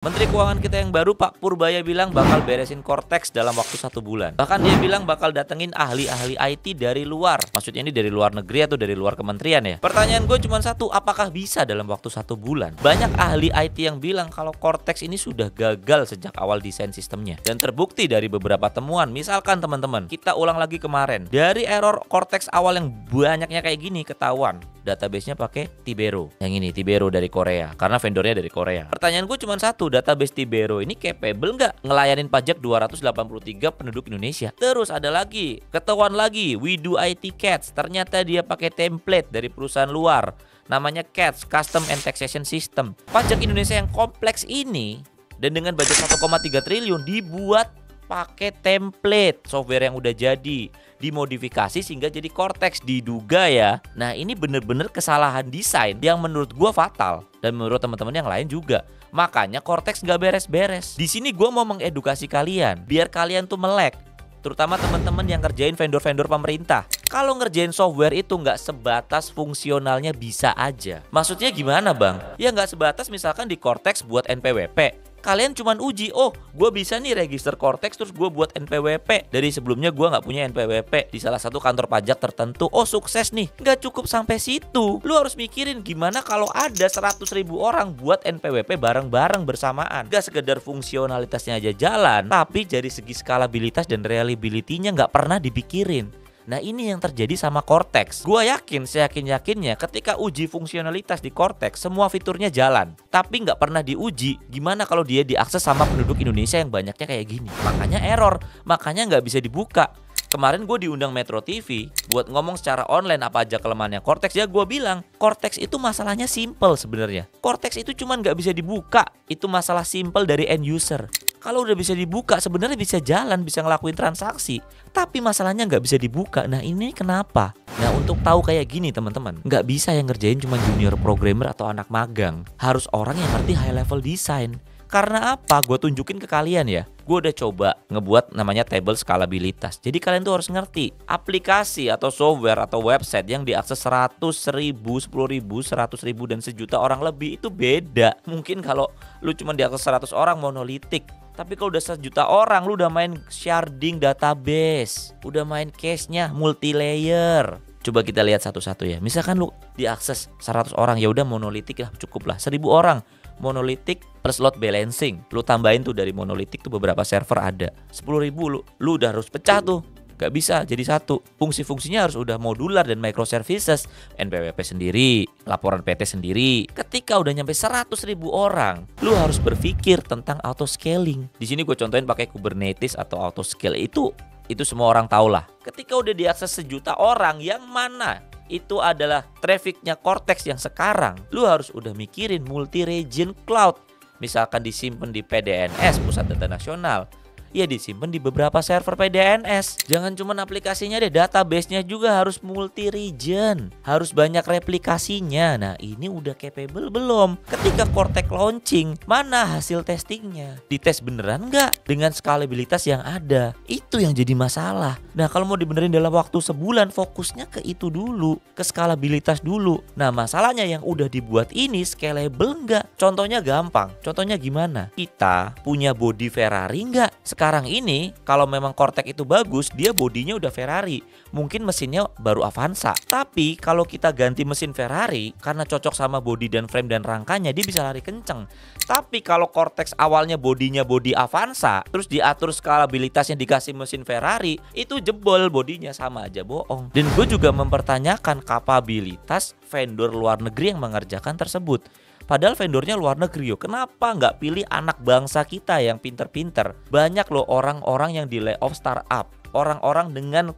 Menteri Keuangan kita yang baru Pak Purbaya bilang bakal beresin Cortex dalam waktu 1 bulan. Bahkan dia bilang bakal datengin ahli-ahli IT dari luar. Maksudnya ini dari luar negeri atau dari luar kementerian ya. Pertanyaan gue cuma satu, apakah bisa dalam waktu 1 bulan? Banyak ahli IT yang bilang kalau Cortex ini sudah gagal sejak awal desain sistemnya. Dan terbukti dari beberapa temuan. Misalkan teman-teman, kita ulang lagi kemarin. Dari error Cortex awal yang banyaknya kayak gini ketahuan. Database-nya pakai Tibero. Yang ini Tibero dari Korea, karena vendornya dari Korea. Pertanyaan gue cuma satu, database Tibero ini capable nggak ngelayanin pajak 283 penduduk Indonesia? Terus ada lagi, ketahuan lagi, We Do IT Cats. Ternyata dia pakai template dari perusahaan luar. Namanya CATS, Custom and Taxation System. Pajak Indonesia yang kompleks ini dan dengan budget 1,3 triliun dibuat pakai template software yang udah jadi, dimodifikasi sehingga jadi Cortex, diduga ya. Nah, ini bener-bener kesalahan desain yang menurut gua fatal dan menurut teman-teman yang lain juga. Makanya Cortex nggak beres-beres. Di sini gua mau mengedukasi kalian biar kalian tuh melek, terutama teman-teman yang ngerjain vendor-vendor pemerintah. Kalau ngerjain software itu nggak sebatas fungsionalnya bisa aja. Maksudnya gimana bang? Ya nggak sebatas misalkan di Cortex buat NPWP. Kalian cuman uji, oh gue bisa nih register Cortex terus gue buat NPWP. Dari sebelumnya gue nggak punya NPWP di salah satu kantor pajak tertentu. Oh sukses nih. Nggak cukup sampai situ. Lu harus mikirin gimana kalau ada 100.000 orang buat NPWP bareng-bareng bersamaan. Gak sekedar fungsionalitasnya aja jalan, tapi dari segi skalabilitas dan reliability-nya nggak pernah dipikirin. Nah ini yang terjadi sama Cortex. Gua yakin, seyakin-yakinnya ketika uji fungsionalitas di Cortex semua fiturnya jalan, tapi nggak pernah diuji gimana kalau dia diakses sama penduduk Indonesia yang banyaknya kayak gini. Makanya error, makanya nggak bisa dibuka. Kemarin gue diundang Metro TV buat ngomong secara online apa aja kelemahannya Cortex. Ya gue bilang Cortex itu masalahnya simple sebenarnya. Cortex itu cuman nggak bisa dibuka. Itu masalah simple dari end user. Kalau udah bisa dibuka sebenarnya bisa jalan, bisa ngelakuin transaksi. Tapi masalahnya nggak bisa dibuka. Nah ini kenapa? Nah untuk tahu kayak gini teman-teman, nggak bisa yang ngerjain cuma junior programmer atau anak magang. Harus orang yang ngerti high level design. Karena apa? Gue tunjukin ke kalian ya. Gue udah coba ngebuat namanya table skalabilitas. Jadi kalian tuh harus ngerti aplikasi atau software atau website yang diakses 100.000, 10.000, 100.000 dan sejuta orang lebih itu beda. Mungkin kalau lu cuma diakses 100 orang monolitik. Tapi kalau udah 1 juta orang lu udah main sharding database, udah main cache-nya multi layer. Coba kita lihat satu-satu ya. Misalkan lu diakses 100 orang, ya udah monolitik lah, cukup lah. 1.000 orang monolitik plus load balancing. Lu tambahin tuh dari monolitik tuh beberapa server ada. 10.000 lu udah harus pecah tuh. Gak bisa jadi satu. Fungsi-fungsinya harus udah modular dan microservices. NPWP sendiri, laporan PT sendiri. Ketika udah nyampe 100.000 orang, lu harus berpikir tentang auto scaling. Di sini gue contohin pakai Kubernetes atau auto scale. Itu semua orang tahu lah. Ketika udah diakses 1 juta orang, yang mana itu adalah trafficnya Cortex yang sekarang, lu harus udah mikirin multi-region cloud. Misalkan disimpan di PDNS, Pusat Data Nasional, ya disimpan di beberapa server PDNS. Jangan cuma aplikasinya deh, database-nya juga harus multi-region, harus banyak replikasinya. Nah ini udah capable belum? Ketika Cortex launching, mana hasil testingnya? Dites beneran nggak dengan skalabilitas yang ada? Itu yang jadi masalah. Nah kalau mau dibenerin dalam waktu sebulan, fokusnya ke itu dulu, ke skalabilitas dulu. Nah masalahnya yang udah dibuat ini scalable nggak? Contohnya gampang. Contohnya gimana? Kita punya body Ferrari nggak? Sekarang ini kalau memang Cortex itu bagus, dia bodinya udah Ferrari, mungkin mesinnya baru Avanza. Tapi kalau kita ganti mesin Ferrari karena cocok sama bodi dan frame dan rangkanya, dia bisa lari kenceng. Tapi kalau Cortex awalnya bodinya bodi Avanza, terus diatur skalabilitasnya dikasih mesin Ferrari, itu jebol, bodinya sama aja bohong. Dan gue juga mempertanyakan kapabilitas vendor luar negeri yang mengerjakan tersebut. Padahal vendornya luar negeri, kenapa nggak pilih anak bangsa kita yang pinter-pinter? Banyak loh orang-orang yang di layoff startup, orang-orang dengan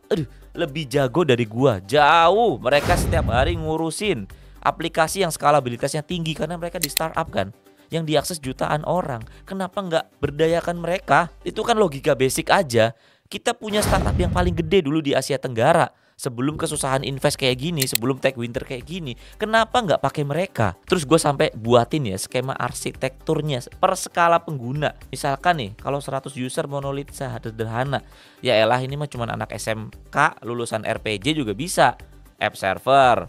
lebih jago dari gua, jauh. Mereka setiap hari ngurusin aplikasi yang skalabilitasnya tinggi karena mereka di startup kan, yang diakses jutaan orang. Kenapa nggak berdayakan mereka? Itu kan logika basic aja. Kita punya startup yang paling gede dulu di Asia Tenggara. Sebelum kesusahan invest kayak gini, sebelum tech winter kayak gini, kenapa nggak pakai mereka? Terus gue sampai buatin ya skema arsitekturnya per skala pengguna. Misalkan nih, kalau 100 user monolith sederhana, ya elah ini mah cuma anak SMK lulusan RPG juga bisa. App server,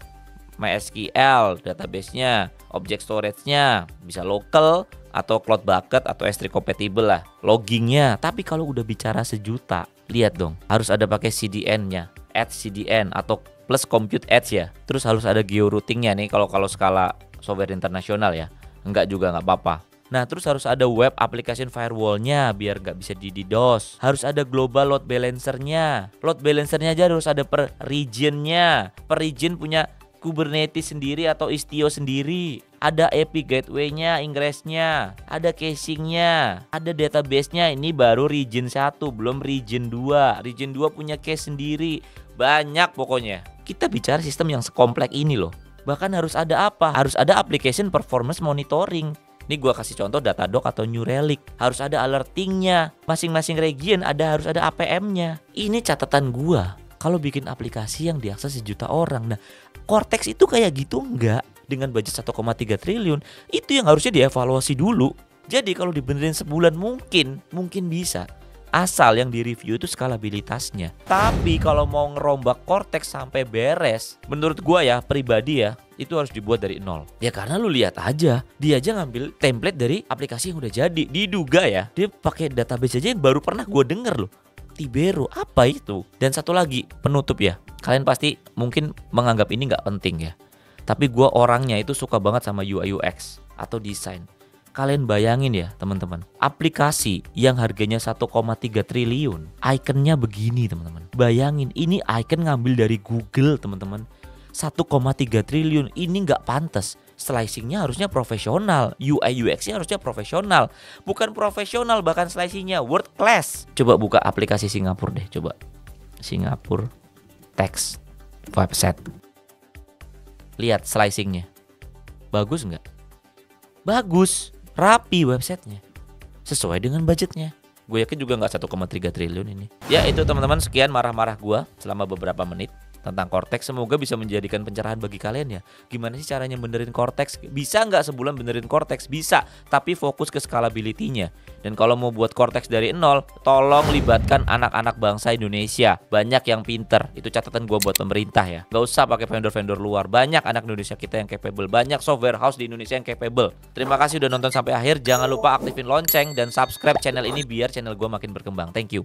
MySQL, database-nya, object storage-nya, bisa local atau CloudBucket atau S3 compatible lah loggingnya. Tapi kalau udah bicara sejuta, lihat dong, harus ada pakai CDN-nya, Edge CDN atau plus Compute Edge ya. Terus harus ada georoutingnya nih kalau skala software internasional ya. Enggak juga nggak apa-apa. Nah, terus harus ada web application firewall-nya biar nggak bisa di DDoS. Harus ada global load balancer-nya. Load balancer-nya aja harus ada per region-nya. Per region punya Kubernetes sendiri atau Istio sendiri. Ada API gateway-nya, ingress-nya, ada caching-nya, ada database-nya. Ini baru region 1, belum region 2. Region 2 punya cache sendiri. Banyak pokoknya. Kita bicara sistem yang sekomplek ini loh. Bahkan harus ada apa? Harus ada application performance monitoring. Ini gua kasih contoh Datadog atau New Relic. Harus ada alertingnya. Masing-masing region harus ada APM-nya. Ini catatan gua kalau bikin aplikasi yang diakses sejuta orang. Nah, Cortex itu kayak gitu enggak? Dengan budget 1,3 triliun, itu yang harusnya dievaluasi dulu. Jadi kalau dibenerin sebulan mungkin bisa. Asal yang di-review itu skalabilitasnya. Tapi kalau mau ngerombak Cortex sampai beres, menurut gua ya, pribadi ya, itu harus dibuat dari nol. Ya karena lu lihat aja, dia aja ngambil template dari aplikasi yang udah jadi. Diduga ya, dia pakai database aja yang baru pernah gua denger loh. Tibero, apa itu? Dan satu lagi, penutup ya. Kalian pasti mungkin menganggap ini nggak penting ya. Tapi gua orangnya itu suka banget sama UI UX atau desain. Kalian bayangin ya teman-teman, aplikasi yang harganya 1,3 triliun, ikonnya begini teman-teman. Bayangin, ini icon ngambil dari Google teman-teman. 1,3 triliun, ini nggak pantas. Slicingnya harusnya profesional, UI UX-nya harusnya profesional. Bukan profesional, bahkan slicingnya world class. Coba buka aplikasi Singapura deh, coba. Singapura text website. Lihat slicingnya. Bagus nggak? Bagus. Rapi websitenya, sesuai dengan budgetnya. Gue yakin juga nggak 1,3 triliun ini. Ya itu teman-teman, sekian marah-marah gue selama beberapa menit tentang Cortex. Semoga bisa menjadikan pencerahan bagi kalian ya. Gimana sih caranya benerin Cortex? Bisa nggak sebulan benerin Cortex? Bisa, tapi fokus ke scalability-nya. Dan kalau mau buat Cortex dari nol, tolong libatkan anak-anak bangsa Indonesia. Banyak yang pinter. Itu catatan gue buat pemerintah ya. Nggak usah pakai vendor-vendor luar. Banyak anak Indonesia kita yang capable. Banyak software house di Indonesia yang capable. Terima kasih udah nonton sampai akhir. Jangan lupa aktifin lonceng dan subscribe channel ini biar channel gue makin berkembang. Thank you.